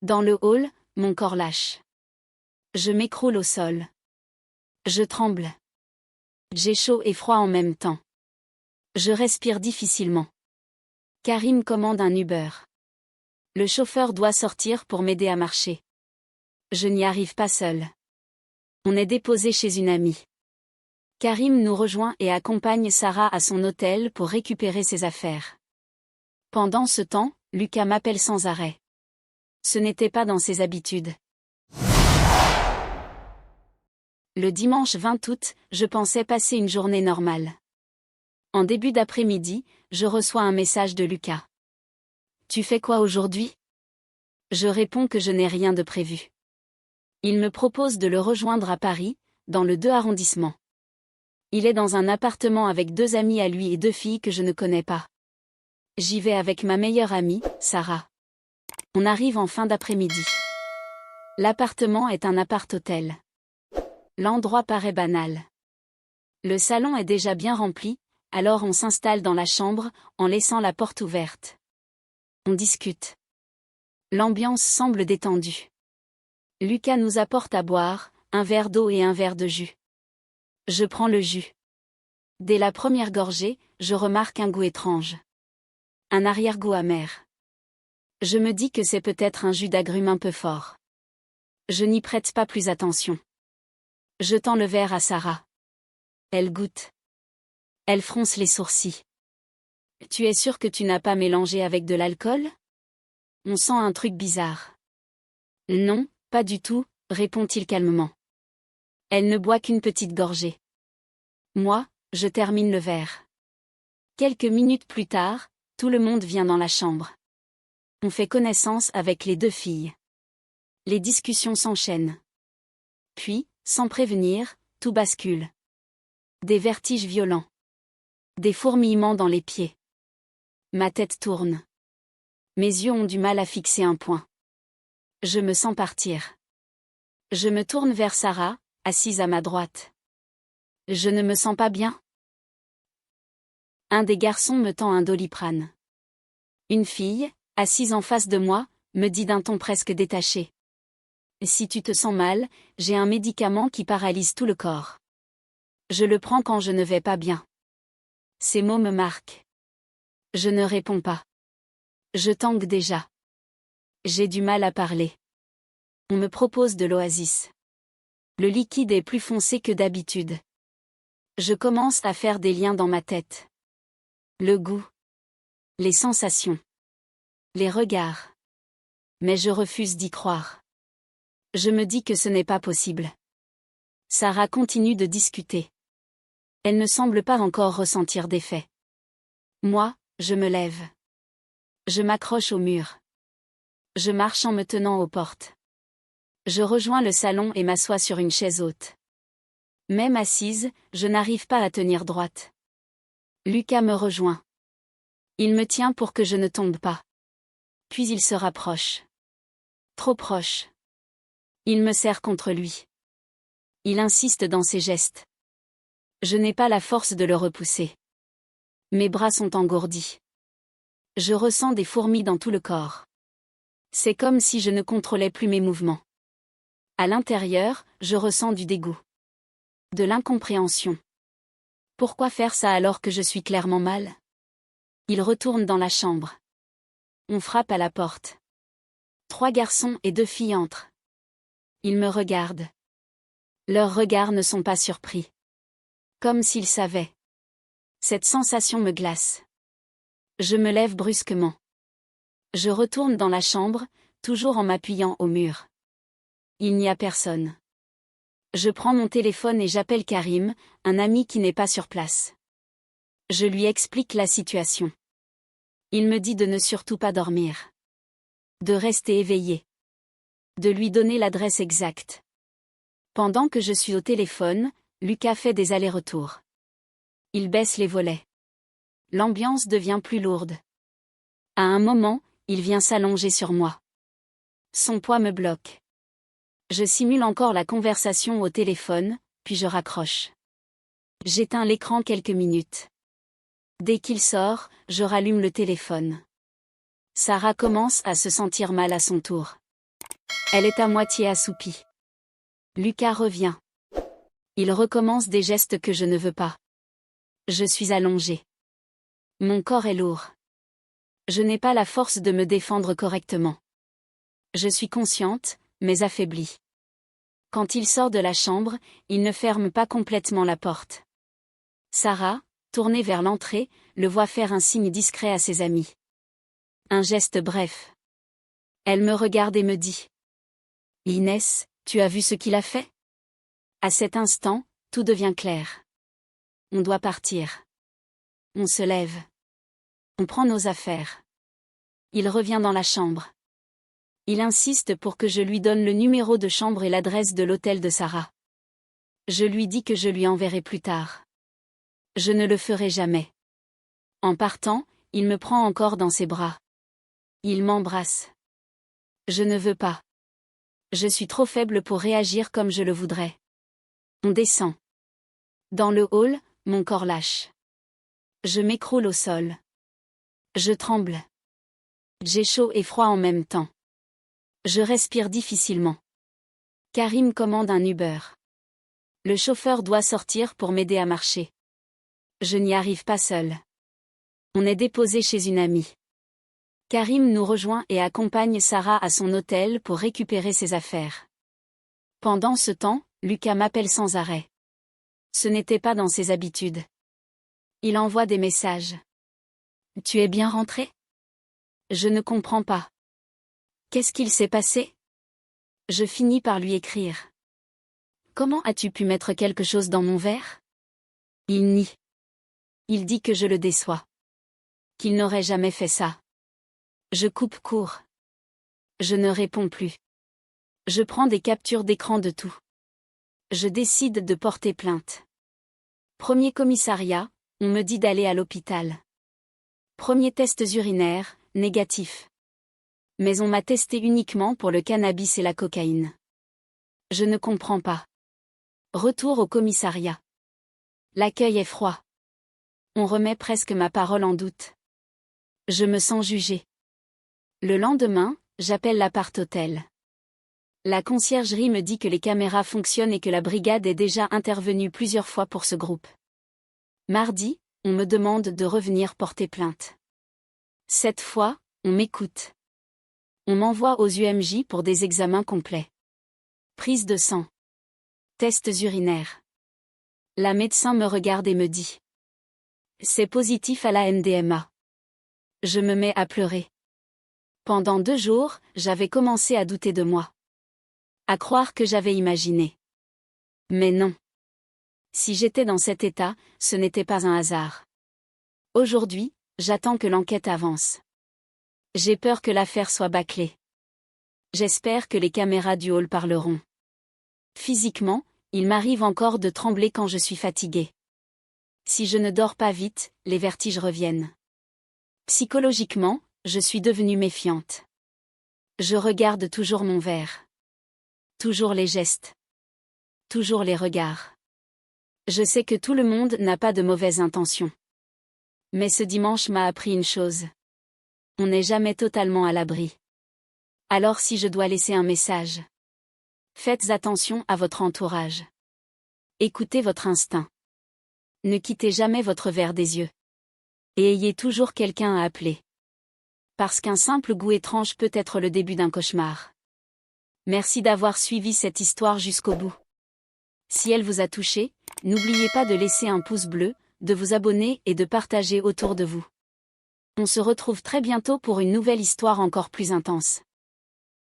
Dans le hall, mon corps lâche. Je m'écroule au sol. Je tremble. J'ai chaud et froid en même temps. Je respire difficilement. Karim commande un Uber. Le chauffeur doit sortir pour m'aider à marcher. Je n'y arrive pas seul. On est déposé chez une amie. Karim nous rejoint et accompagne Sarah à son hôtel pour récupérer ses affaires. Pendant ce temps, Lucas m'appelle sans arrêt. Ce n'était pas dans ses habitudes. Le dimanche 20 août, je pensais passer une journée normale. En début d'après-midi, je reçois un message de Lucas. « Tu fais quoi aujourd'hui ?» Je réponds que je n'ai rien de prévu. Il me propose de le rejoindre à Paris, dans le 2 arrondissement. Il est dans un appartement avec 2 amis à lui et 2 filles que je ne connais pas. J'y vais avec ma meilleure amie, Sarah. On arrive en fin d'après-midi. L'appartement est un appart-hôtel. L'endroit paraît banal. Le salon est déjà bien rempli, alors on s'installe dans la chambre, en laissant la porte ouverte. On discute. L'ambiance semble détendue. Lucas nous apporte à boire, un verre d'eau et un verre de jus. Je prends le jus. Dès la première gorgée, je remarque un goût étrange. Un arrière-goût amer. Je me dis que c'est peut-être un jus d'agrumes un peu fort. Je n'y prête pas plus attention. Je tends le verre à Sarah. Elle goûte. Elle fronce les sourcils. « Tu es sûre que tu n'as pas mélangé avec de l'alcool ? On sent un truc bizarre. » « Non, pas du tout, » répond-il calmement. Elle ne boit qu'une petite gorgée. Moi, je termine le verre. Quelques minutes plus tard, tout le monde vient dans la chambre. On fait connaissance avec les 2 filles. Les discussions s'enchaînent. Puis, sans prévenir, tout bascule. Des vertiges violents. Des fourmillements dans les pieds. Ma tête tourne. Mes yeux ont du mal à fixer un point. Je me sens partir. Je me tourne vers Sarah, assise à ma droite. Je ne me sens pas bien. Un des garçons me tend un Doliprane. Une fille, assise en face de moi, me dit d'un ton presque détaché. « Si tu te sens mal, j'ai un médicament qui paralyse tout le corps. Je le prends quand je ne vais pas bien. » Ces mots me marquent. Je ne réponds pas. Je tangue déjà. J'ai du mal à parler. On me propose de l'Oasis. Le liquide est plus foncé que d'habitude. Je commence à faire des liens dans ma tête. Le goût. Les sensations. Les regards. Mais je refuse d'y croire. Je me dis que ce n'est pas possible. Sarah continue de discuter. Elle ne semble pas encore ressentir d'effet. Moi, je me lève. Je m'accroche au mur. Je marche en me tenant aux portes. Je rejoins le salon et m'assois sur une chaise haute. Même assise, je n'arrive pas à tenir droite. Lucas me rejoint. Il me tient pour que je ne tombe pas. Puis il se rapproche. Trop proche. Il me serre contre lui. Il insiste dans ses gestes. Je n'ai pas la force de le repousser. Mes bras sont engourdis. Je ressens des fourmis dans tout le corps. C'est comme si je ne contrôlais plus mes mouvements. À l'intérieur, je ressens du dégoût. De l'incompréhension. Pourquoi faire ça alors que je suis clairement mal ? Il retourne dans la chambre. On frappe à la porte. 3 garçons et 2 filles entrent. Ils me regardent. Leurs regards ne sont pas surpris. Comme s'ils savaient. Cette sensation me glace. Je me lève brusquement. Je retourne dans la chambre, toujours en m'appuyant au mur. Il n'y a personne. Je prends mon téléphone et j'appelle Karim, un ami qui n'est pas sur place. Je lui explique la situation. Il me dit de ne surtout pas dormir. De rester éveillé. De lui donner l'adresse exacte. Pendant que je suis au téléphone, Lucas fait des allers-retours. Il baisse les volets. L'ambiance devient plus lourde. À un moment, il vient s'allonger sur moi. Son poids me bloque. Je simule encore la conversation au téléphone, puis je raccroche. J'éteins l'écran quelques minutes. Dès qu'il sort, je rallume le téléphone. Sarah commence à se sentir mal à son tour. Elle est à moitié assoupie. Lucas revient. Il recommence des gestes que je ne veux pas. Je suis allongée. Mon corps est lourd. Je n'ai pas la force de me défendre correctement. Je suis consciente, mais affaiblie. Quand il sort de la chambre, il ne ferme pas complètement la porte. Sarah, tournée vers l'entrée, le voit faire un signe discret à ses amis. Un geste bref. Elle me regarde et me dit. « Inès, tu as vu ce qu'il a fait ?» À cet instant, tout devient clair. On doit partir. On se lève. On prend nos affaires. Il revient dans la chambre. Il insiste pour que je lui donne le numéro de chambre et l'adresse de l'hôtel de Sarah. Je lui dis que je lui enverrai plus tard. Je ne le ferai jamais. En partant, il me prend encore dans ses bras. Il m'embrasse. Je ne veux pas. Je suis trop faible pour réagir comme je le voudrais. On descend. Dans le hall, mon corps lâche. Je m'écroule au sol. Je tremble. J'ai chaud et froid en même temps. Je respire difficilement. Karim commande un Uber. Le chauffeur doit sortir pour m'aider à marcher. Je n'y arrive pas seule. On est déposé chez une amie. Karim nous rejoint et accompagne Sarah à son hôtel pour récupérer ses affaires. Pendant ce temps, Lucas m'appelle sans arrêt. Ce n'était pas dans ses habitudes. Il envoie des messages. « Tu es bien rentré ? » Je ne comprends pas. Qu'est-ce qu'il s'est passé ? Je finis par lui écrire. « Comment as-tu pu mettre quelque chose dans mon verre ? » Il nie. Il dit que je le déçois. Qu'il n'aurait jamais fait ça. Je coupe court. Je ne réponds plus. Je prends des captures d'écran de tout. Je décide de porter plainte. Premier commissariat, on me dit d'aller à l'hôpital. Premier test urinaire, négatif. Mais on m'a testé uniquement pour le cannabis et la cocaïne. Je ne comprends pas. Retour au commissariat. L'accueil est froid. On remet presque ma parole en doute. Je me sens jugée. Le lendemain, j'appelle l'appart-hôtel. La conciergerie me dit que les caméras fonctionnent et que la brigade est déjà intervenue plusieurs fois pour ce groupe. Mardi, on me demande de revenir porter plainte. Cette fois, on m'écoute. On m'envoie aux UMJ pour des examens complets. Prise de sang. Tests urinaires. La médecin me regarde et me dit. C'est positif à la MDMA. Je me mets à pleurer. Pendant 2 jours, j'avais commencé à douter de moi. À croire que j'avais imaginé. Mais non. Si j'étais dans cet état, ce n'était pas un hasard. Aujourd'hui, j'attends que l'enquête avance. J'ai peur que l'affaire soit bâclée. J'espère que les caméras du hall parleront. Physiquement, il m'arrive encore de trembler quand je suis fatiguée. Si je ne dors pas vite, les vertiges reviennent. Psychologiquement, je suis devenue méfiante. Je regarde toujours mon verre. Toujours les gestes. Toujours les regards. Je sais que tout le monde n'a pas de mauvaises intentions. Mais ce dimanche m'a appris une chose. On n'est jamais totalement à l'abri. Alors si je dois laisser un message, faites attention à votre entourage. Écoutez votre instinct. Ne quittez jamais votre verre des yeux. Et ayez toujours quelqu'un à appeler. Parce qu'un simple goût étrange peut être le début d'un cauchemar. Merci d'avoir suivi cette histoire jusqu'au bout. Si elle vous a touché, n'oubliez pas de laisser un pouce bleu, de vous abonner et de partager autour de vous. On se retrouve très bientôt pour une nouvelle histoire encore plus intense.